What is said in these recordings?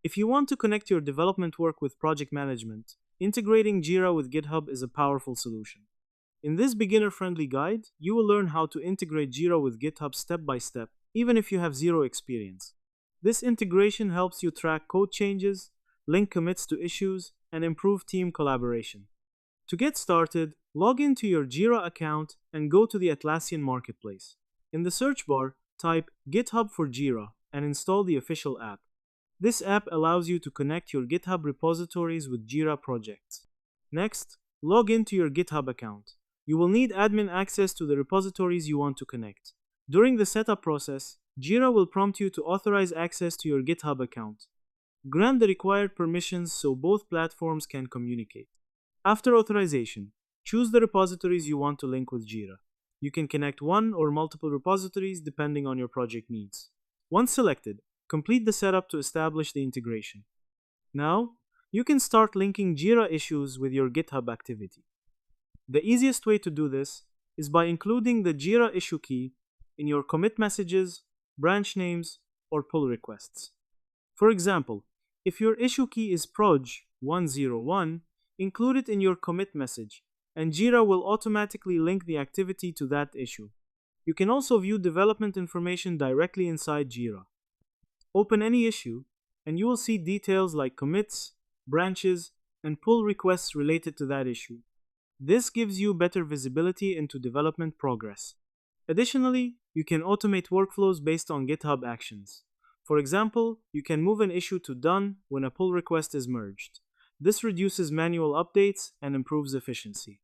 If you want to connect your development work with project management, integrating Jira with GitHub is a powerful solution. In this beginner-friendly guide, you will learn how to integrate Jira with GitHub step by step, even if you have zero experience. This integration helps you track code changes, link commits to issues, and improve team collaboration. To get started, log into your Jira account and go to the Atlassian Marketplace. In the search bar, type GitHub for Jira and install the official app. This app allows you to connect your GitHub repositories with Jira projects. Next, log into your GitHub account. You will need admin access to the repositories you want to connect. During the setup process, Jira will prompt you to authorize access to your GitHub account. Grant the required permissions so both platforms can communicate. After authorization, choose the repositories you want to link with Jira. You can connect one or multiple repositories depending on your project needs. Once selected, complete the setup to establish the integration. Now, you can start linking Jira issues with your GitHub activity. The easiest way to do this is by including the Jira issue key in your commit messages, branch names, or pull requests. For example, if your issue key is proj101, include it in your commit message, and Jira will automatically link the activity to that issue. You can also view development information directly inside Jira. Open any issue, and you will see details like commits, branches, and pull requests related to that issue. This gives you better visibility into development progress. Additionally, you can automate workflows based on GitHub actions. For example, you can move an issue to done when a pull request is merged. This reduces manual updates and improves efficiency.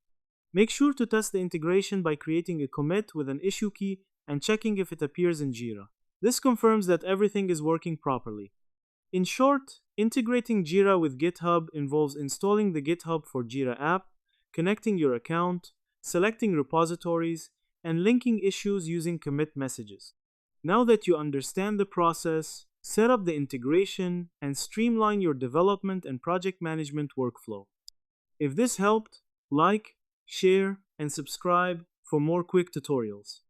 Make sure to test the integration by creating a commit with an issue key and checking if it appears in Jira. This confirms that everything is working properly. In short, integrating Jira with GitHub involves installing the GitHub for Jira app, connecting your account, selecting repositories, and linking issues using commit messages. Now that you understand the process, set up the integration, and streamline your development and project management workflow. If this helped, like, share, and subscribe for more quick tutorials.